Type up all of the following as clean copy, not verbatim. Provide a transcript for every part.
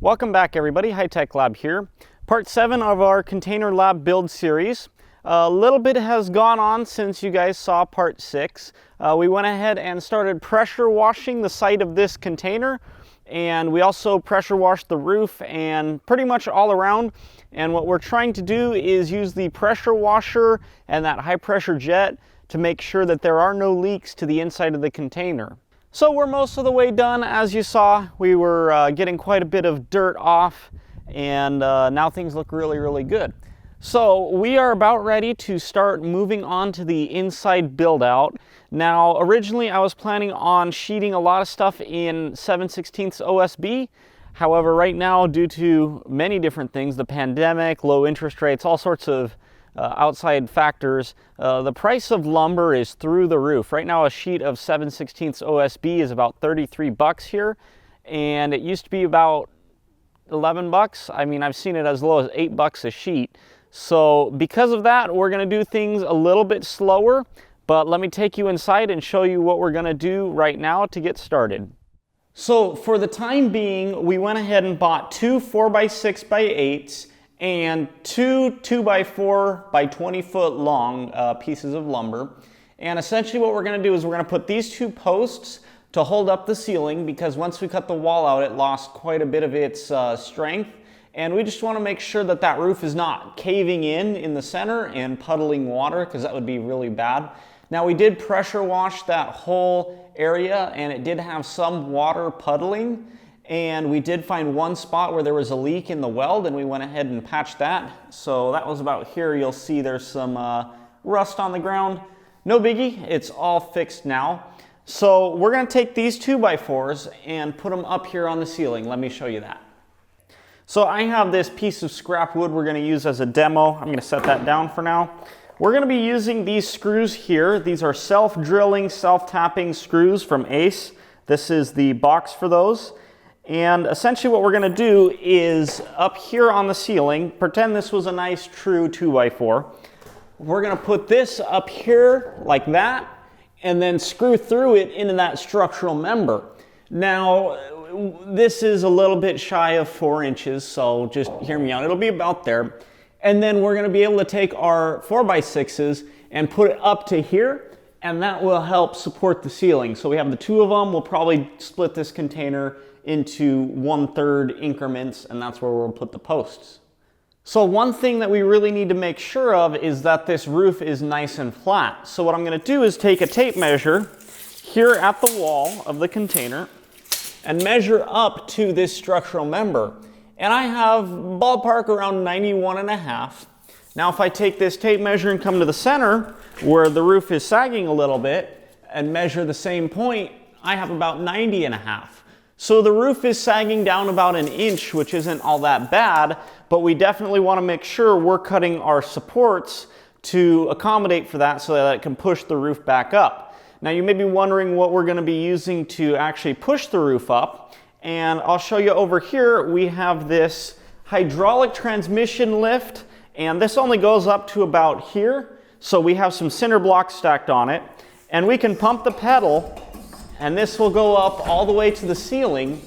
Welcome back everybody, High Tech Lab here. Part 7 of our container lab build series. A little bit has gone on since you guys saw part 6. We went ahead and started pressure washing the site of this container, and we also pressure washed the roof and pretty much all around. And what we're trying to do is use the pressure washer and that high pressure jet to make sure that there are no leaks to the inside of the container. So we're most of the way done. As you saw, we were getting quite a bit of dirt off, and now things look really good. So we are about ready to start moving on to the inside build out. Now originally I was planning on sheeting a lot of stuff in 7/16 OSB. However, right now, due to many different things, the pandemic, low interest rates, all sorts of outside factors, the price of lumber is through the roof. Right now a sheet of 7/16 OSB is about 33 bucks here, and it used to be about 11 bucks. I mean, I've seen it as low as 8 bucks a sheet. So because of that, we're going to do things a little bit slower, but let me take you inside and show you what we're going to do right now to get started. So for the time being, we went ahead and bought 2 4x6x8s and 2 2x4 by 20 foot long pieces of lumber. And essentially what we're going to do is we're going to put these 2 posts to hold up the ceiling, because once we cut the wall out, it lost quite a bit of its strength. And we just want to make sure that that roof is not caving in the center and puddling water, because that would be really bad. Now we did pressure wash that whole area, and it did have some water puddling. And we did find one spot where there was a leak in the weld, and we went ahead and patched that. So that was about here. You'll see there's some rust on the ground. No biggie, it's all fixed now. So we're gonna take these 2x4s and put them up here on the ceiling. Let me show you that. So I have this piece of scrap wood we're gonna use as a demo. I'm gonna set that down for now. We're gonna be using these screws here. These are self-drilling, self-tapping screws from Ace. This is the box for those. And essentially what we're going to do is up here on the ceiling, pretend this was a nice true 2x4. We're going to put this up here like that, and then screw through it into that structural member. Now, this is a little bit shy of 4 inches, so just hear me out. It'll be about there. And then we're going to be able to take our 4x6s and put it up to here, and that will help support the ceiling. So we have the 2 of them. We'll probably split this container into 1/3 increments, and that's where we'll put the posts. So one thing that we really need to make sure of is that this roof is nice and flat. So what I'm going to do is take a tape measure here at the wall of the container and measure up to this structural member. And I have ballpark around 91.5. Now if I take this tape measure and come to the center where the roof is sagging a little bit and measure the same point, I have about 90.5. So the roof is sagging down about 1 inch, which isn't all that bad, but we definitely want to make sure we're cutting our supports to accommodate for that so that it can push the roof back up. Now you may be wondering what we're going to be using to actually push the roof up, and I'll show you over here. We have this hydraulic transmission lift, and this only goes up to about here. So we have some cinder blocks stacked on it, and we can pump the pedal, and this will go up all the way to the ceiling,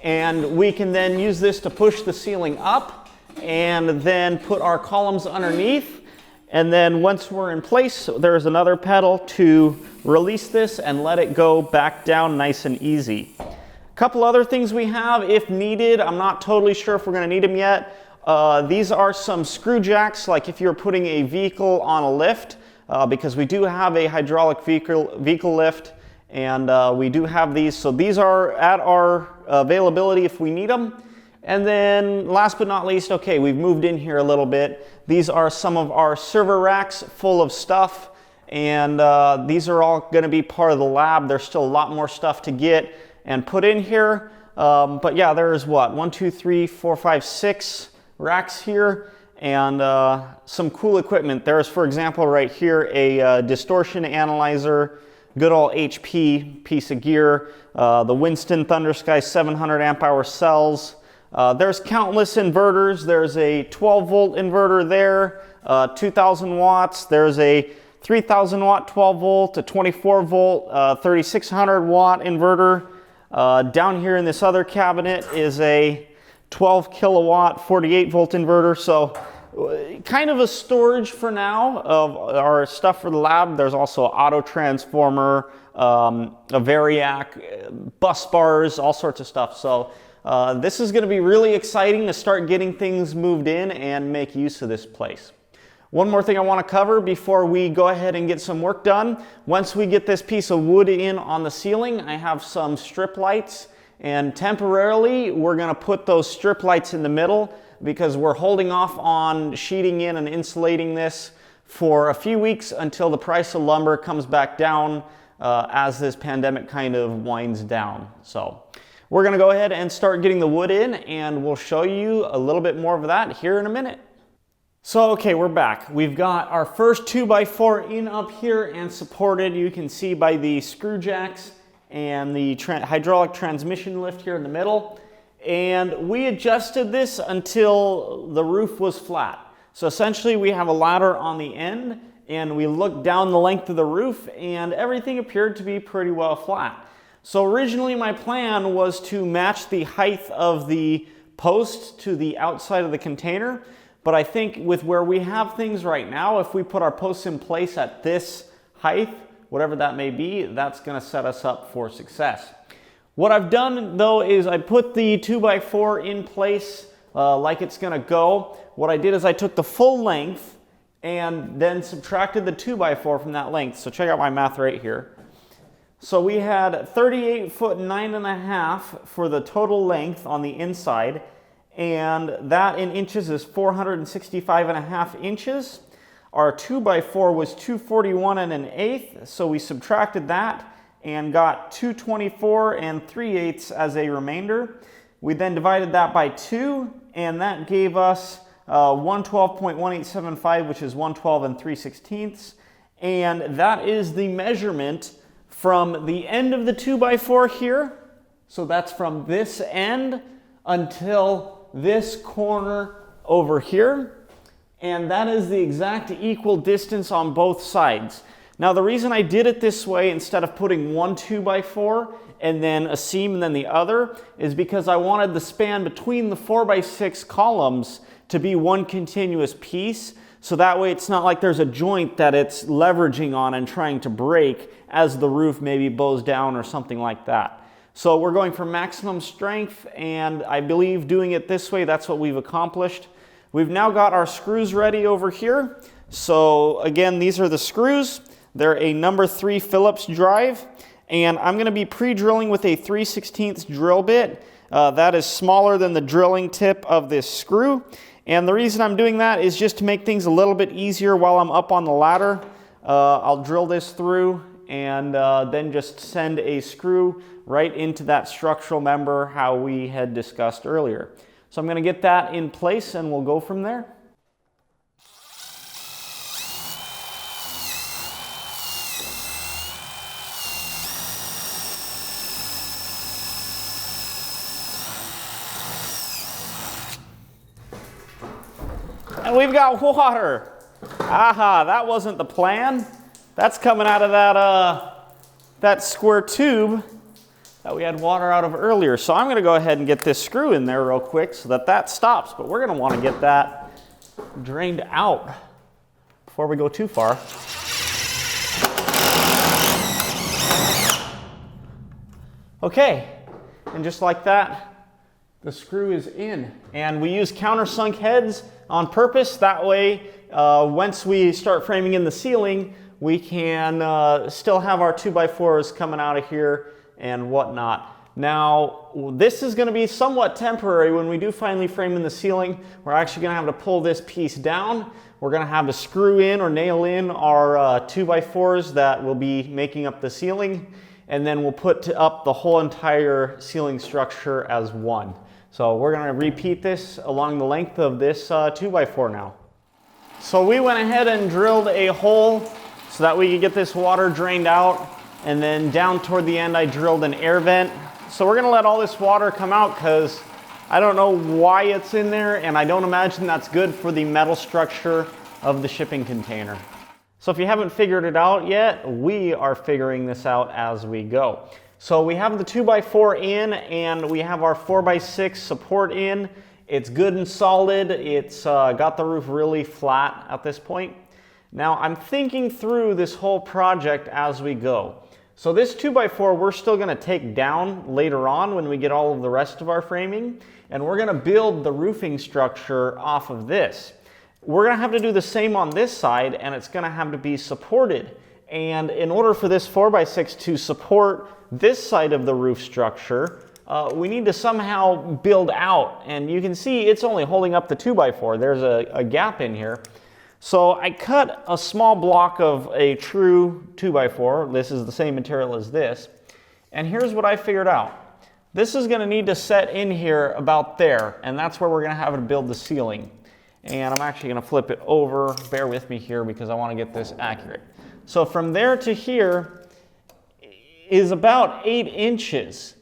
and we can then use this to push the ceiling up and then put our columns underneath. And then once we're in place, there's another pedal to release this and let it go back down nice and easy. A couple other things we have if needed. I'm not totally sure if we're going to need them yet. These are some screw jacks, like if you're putting a vehicle on a lift, because we do have a hydraulic vehicle lift. And we do have these, so these are at our availability if we need them. And then last but not least, okay, we've moved in here a little bit. These are some of our server racks full of stuff, and these are all going to be part of the lab. There's still a lot more stuff to get and put in here. But yeah, there's what, 1, 2, 3, 4, 5, 6 racks here, and some cool equipment. There's, for example, right here, a distortion analyzer. Good old HP piece of gear, the Winston Thundersky 700 amp hour cells. There's countless inverters. There's a 12 volt inverter there, 2000 watts. There's a 3000 watt 12 volt, a 24 volt, 3600 watt inverter. Down here in this other cabinet is a 12 kilowatt, 48 volt inverter. So kind of a storage for now of our stuff for the lab. There's also an auto transformer, a variac, bus bars, all sorts of stuff. So this is going to be really exciting to start getting things moved in and make use of this place. One more thing I want to cover before we go ahead and get some work done. Once we get this piece of wood in on the ceiling, I have some strip lights, and temporarily we're going to put those strip lights in the middle because we're holding off on sheeting in and insulating this for a few weeks until the price of lumber comes back down as this pandemic kind of winds down. So we're going to go ahead and start getting the wood in, and we'll show you a little bit more of that here in a minute. So okay, we're back. We've got our first 2x4 in up here and supported, you can see, by the screw jacks and the hydraulic transmission lift here in the middle. And we adjusted this until the roof was flat. So essentially we have a ladder on the end and we looked down the length of the roof and everything appeared to be pretty well flat. So originally my plan was to match the height of the post to the outside of the container. But I think with where we have things right now, if we put our posts in place at this height, whatever that may be, that's going to set us up for success. What I've done though is I put the 2x4 in place like it's going to go. What I did is I took the full length and then subtracted the 2x4 from that length. So check out my math right here. So we had 38 foot 9.5 for the total length on the inside. And that in inches is 465.5 inches. Our 2x4 was 241 1/8, so we subtracted that and got 224 3/8 as a remainder. We then divided that by 2, and that gave us 112.1875, which is 112 3/16. And that is the measurement from the end of the 2x4 here. So that's from this end until this corner over here, and that is the exact equal distance on both sides. Now the reason I did it this way instead of putting one 2x4 and then a seam and then the other is because I wanted the span between the 4x6 columns to be one continuous piece, so that way it's not like there's a joint that it's leveraging on and trying to break as the roof maybe bows down or something like that. So we're going for maximum strength, and I believe doing it this way, that's what we've accomplished. We've now got our screws ready over here. So again, these are the screws. They're a number 3 Phillips drive, and I'm going to be pre-drilling with a 3/16 drill bit. That is smaller than the drilling tip of this screw. And the reason I'm doing that is just to make things a little bit easier while I'm up on the ladder. I'll drill this through and then just send a screw right into that structural member how we had discussed earlier. So I'm going to get that in place and we'll go from there. And we've got water. Aha, that wasn't the plan. That's coming out of that square tube that we had water out of earlier. So I'm going to go ahead and get this screw in there real quick so that stops. But we're going to want to get that drained out before we go too far. Okay, and just like that, the screw is in. And we use countersunk heads on purpose. That way, once we start framing in the ceiling, we can still have our 2x4s coming out of here and whatnot. Now, this is going to be somewhat temporary. When we do finally frame in the ceiling, we're actually going to have to pull this piece down. We're going to have to screw in or nail in our 2x4s that will be making up the ceiling, and then we'll put up the whole entire ceiling structure as one. So we're going to repeat this along the length of this 2x4 now. So we went ahead and drilled a hole so that we could get this water drained out, and then down toward the end I drilled an air vent. So we're going to let all this water come out because I don't know why it's in there, and I don't imagine that's good for the metal structure of the shipping container. So if you haven't figured it out yet, we are figuring this out as we go. So we have the 2x4 in, and we have our 4x6 support in. It's good and solid. It's got the roof really flat at this point. Now I'm thinking through this whole project as we go. So this 2x4 we're still going to take down later on when we get all of the rest of our framing, and we're going to build the roofing structure off of this. We're going to have to do the same on this side, and it's going to have to be supported. And in order for this 4x6 to support this side of the roof structure, we need to somehow build out. And you can see it's only holding up the 2x4. There's a gap in here. So I cut a small block of a true 2x4. This is the same material as this. And here's what I figured out. This is going to need to set in here about there, and that's where we're going to have to build the ceiling. And I'm actually going to flip it over. Bear with me here because I want to get this accurate. So from there to here is about 8 inches.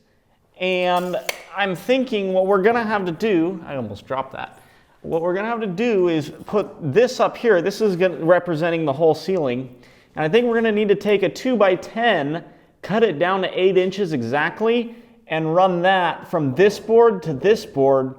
And I'm thinking what we're going to have to do, I almost dropped that. What we're going to have to do is put this up here. This is representing the whole ceiling. And I think we're going to need to take a 2x10, cut it down to 8 inches exactly, and run that from this board to this board.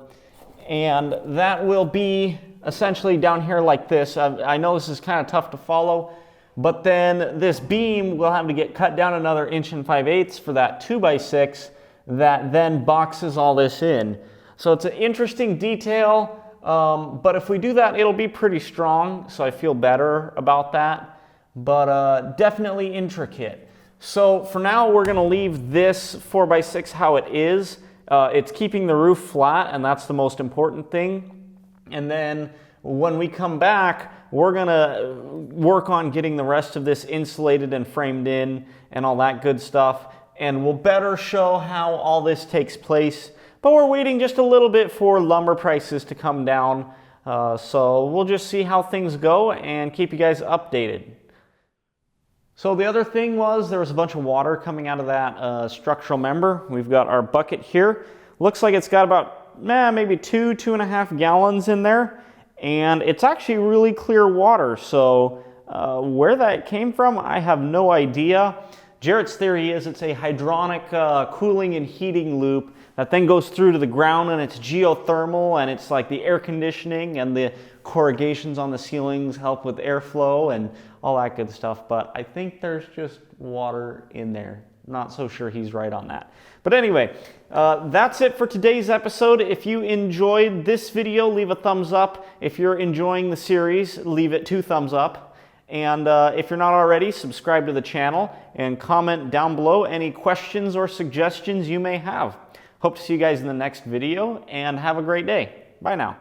And that will be essentially down here like this. I know this is kind of tough to follow, but then this beam will have to get cut down another 1 5/8 for that 2x6 that then boxes all this in. So it's an interesting detail, but if we do that, it'll be pretty strong, so I feel better about that, but definitely intricate. So for now, we're going to leave this 4x6 how it is. It's keeping the roof flat, and that's the most important thing. And then when we come back, we're going to work on getting the rest of this insulated and framed in and all that good stuff. And we'll better show how all this takes place. But we're waiting just a little bit for lumber prices to come down. So we'll just see how things go and keep you guys updated. So the other thing was there was a bunch of water coming out of that structural member. We've got our bucket here. Looks like it's got about maybe 2.5 gallons in there. And it's actually really clear water. So where that came from, I have no idea. Jarrett's theory is it's a hydronic cooling and heating loop that then goes through to the ground, and it's geothermal, and it's like the air conditioning and the corrugations on the ceilings help with airflow and all that good stuff. But I think there's just water in there. Not so sure he's right on that. But anyway, that's it for today's episode. If you enjoyed this video, leave a thumbs up. If you're enjoying the series, leave it 2 thumbs up. And if you're not already, subscribe to the channel and comment down below any questions or suggestions you may have. Hope to see you guys in the next video, and have a great day. Bye now.